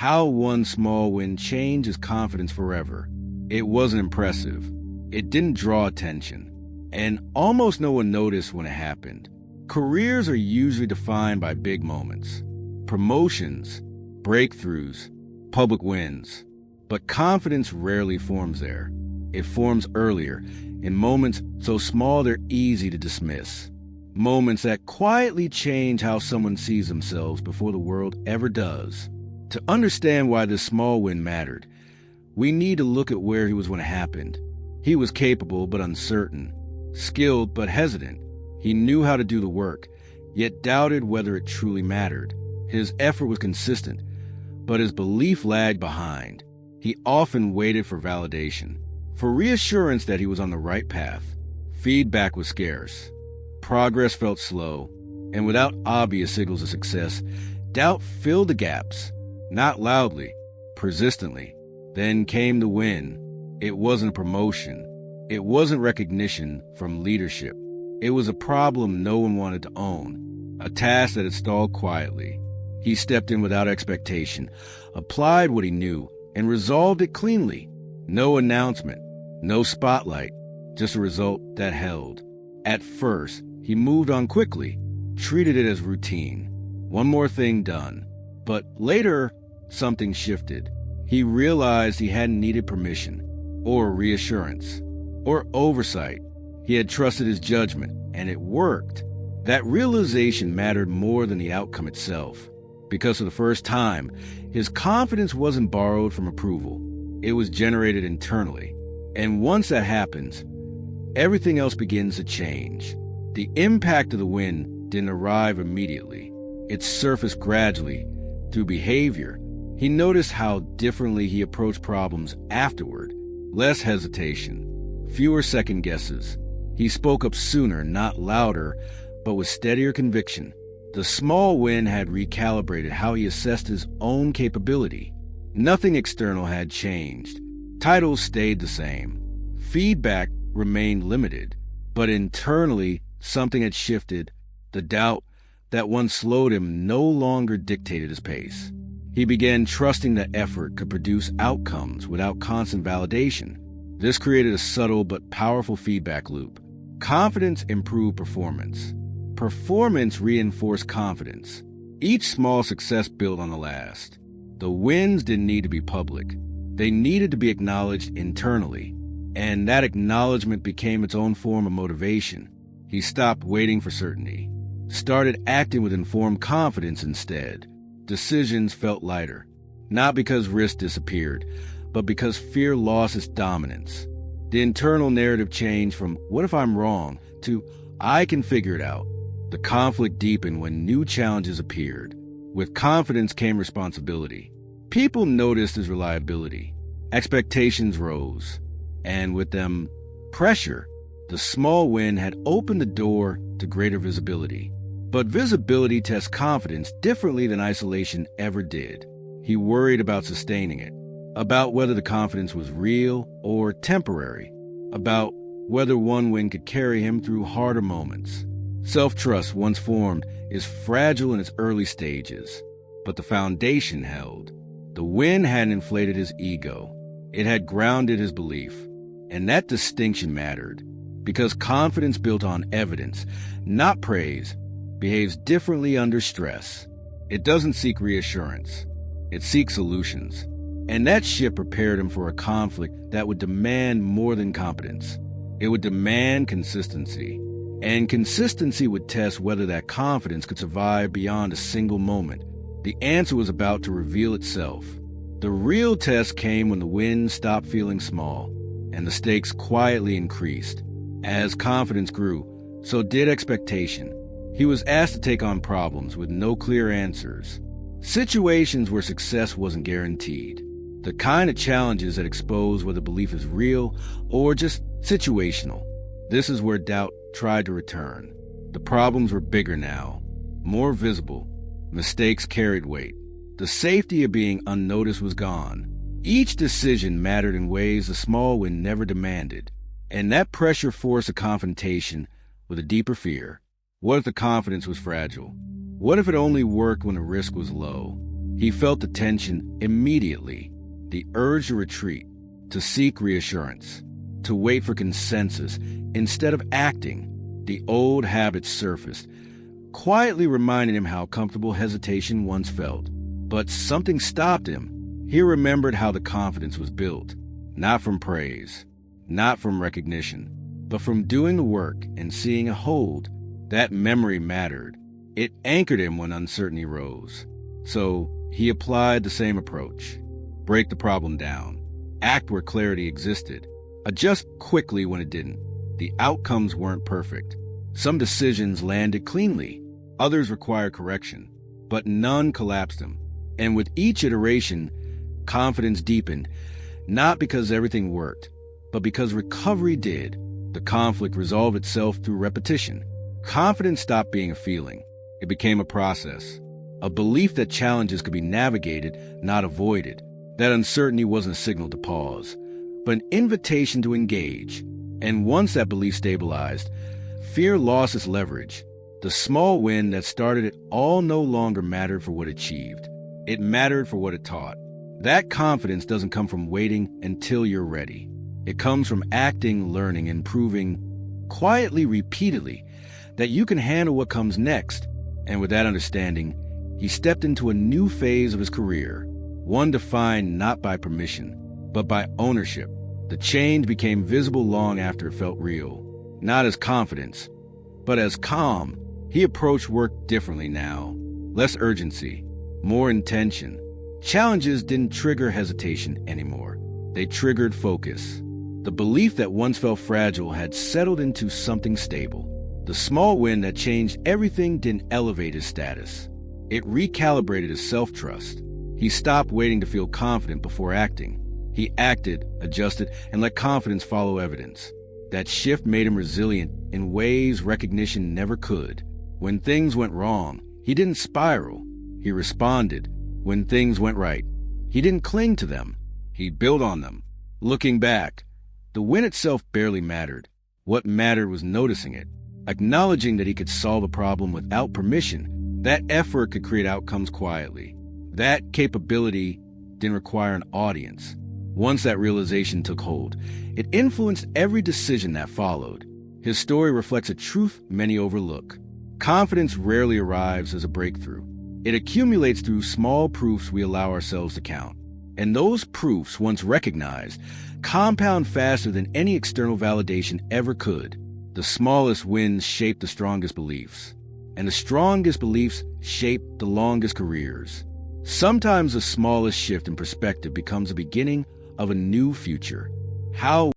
How one small win changed his confidence forever. It wasn't impressive. It didn't draw attention. And almost no one noticed when it happened. Careers are usually defined by big moments. Promotions, breakthroughs, public wins. But confidence rarely forms there. It forms earlier, in moments so small they're easy to dismiss. Moments that quietly change how someone sees themselves before the world ever does. To understand why this small win mattered, we need to look at where he was when it happened. He was capable but uncertain, skilled but hesitant. He knew how to do the work, yet doubted whether it truly mattered. His effort was consistent, but his belief lagged behind. He often waited for validation, for reassurance that he was on the right path. Feedback was scarce. Progress felt slow, and without obvious signals of success, doubt filled the gaps, not loudly, persistently. Then came the win. It wasn't a promotion. It wasn't recognition from leadership. It was a problem no one wanted to own, a task that had stalled quietly. He stepped in without expectation, applied what he knew, and resolved it cleanly. No announcement, no spotlight, just a result that held. At first, he moved on quickly, treated it as routine. One more thing done. But later, something shifted. He realized he hadn't needed permission, or reassurance, or oversight. He had trusted his judgment, and it worked. That realization mattered more than the outcome itself. Because for the first time, his confidence wasn't borrowed from approval. It was generated internally. And once that happens, everything else begins to change. The impact of the win didn't arrive immediately. It surfaced gradually through behavior. He noticed how differently he approached problems afterward. Less hesitation, fewer second guesses. He spoke up sooner, not louder, but with steadier conviction. The small win had recalibrated how he assessed his own capability. Nothing external had changed. Titles stayed the same. Feedback remained limited. But internally, something had shifted. The doubt that once slowed him no longer dictated his pace. He began trusting that effort could produce outcomes without constant validation. This created a subtle but powerful feedback loop. Confidence improved performance. Performance reinforced confidence. Each small success built on the last. The wins didn't need to be public. They needed to be acknowledged internally. And that acknowledgement became its own form of motivation. He stopped waiting for certainty, started acting with informed confidence instead. Decisions felt lighter, not because risk disappeared, but because fear lost its dominance. The internal narrative changed from, "What if I'm wrong?" to, "I can figure it out." The conflict deepened when new challenges appeared. With confidence came responsibility. People noticed his reliability. Expectations rose. And with them, pressure. The small win had opened the door to greater visibility. But visibility tests confidence differently than isolation ever did. He worried about sustaining it, about whether the confidence was real or temporary, about whether one win could carry him through harder moments. Self-trust, once formed, is fragile in its early stages, but the foundation held. The win hadn't inflated his ego. It had grounded his belief. And that distinction mattered, because confidence built on evidence, not praise, behaves differently under stress. It doesn't seek reassurance. It seeks solutions. And that shift prepared him for a conflict that would demand more than competence. It would demand consistency. And consistency would test whether that confidence could survive beyond a single moment. The answer was about to reveal itself. The real test came when the win stopped feeling small, and the stakes quietly increased. As confidence grew, so did expectation. He was asked to take on problems with no clear answers. Situations where success wasn't guaranteed. The kind of challenges that expose whether belief is real or just situational. This is where doubt tried to return. The problems were bigger now, more visible. Mistakes carried weight. The safety of being unnoticed was gone. Each decision mattered in ways the small win never demanded. And that pressure forced a confrontation with a deeper fear. What if the confidence was fragile? What if it only worked when the risk was low? He felt the tension immediately, the urge to retreat, to seek reassurance, to wait for consensus instead of acting. The old habits surfaced, quietly reminding him how comfortable hesitation once felt. But something stopped him. He remembered how the confidence was built, not from praise, not from recognition, but from doing the work and seeing a hold. That memory mattered. It anchored him when uncertainty rose. So he applied the same approach. Break the problem down. Act where clarity existed. Adjust quickly when it didn't. The outcomes weren't perfect. Some decisions landed cleanly. Others required correction. But none collapsed him. And with each iteration, confidence deepened, not because everything worked, but because recovery did. The conflict resolved itself through repetition. Confidence stopped being a feeling. It became a process, a belief that challenges could be navigated, not avoided, that uncertainty wasn't a signal to pause, but an invitation to engage. And once that belief stabilized, fear lost its leverage. The small win that started it all no longer mattered for what it achieved. It mattered for what it taught. That confidence doesn't come from waiting until you're ready. It comes from acting, learning, and proving, quietly, repeatedly, that you can handle what comes next. And with that understanding, he stepped into a new phase of his career, one defined not by permission, but by ownership. The change became visible long after it felt real, not as confidence, but as calm. He approached work differently now, less urgency, more intention. Challenges didn't trigger hesitation anymore. They triggered focus. The belief that once felt fragile had settled into something stable. The small win that changed everything didn't elevate his status. It recalibrated his self-trust. He stopped waiting to feel confident before acting. He acted, adjusted, and let confidence follow evidence. That shift made him resilient in ways recognition never could. When things went wrong, he didn't spiral. He responded. When things went right, he didn't cling to them. He built on them. Looking back, the win itself barely mattered. What mattered was noticing it, acknowledging that he could solve a problem without permission. That effort could create outcomes quietly. That capability didn't require an audience. Once that realization took hold, it influenced every decision that followed. His story reflects a truth many overlook. Confidence rarely arrives as a breakthrough. It accumulates through small proofs we allow ourselves to count. And those proofs, once recognized, compound faster than any external validation ever could. The smallest wins shape the strongest beliefs, and the strongest beliefs shape the longest careers. Sometimes the smallest shift in perspective becomes the beginning of a new future. How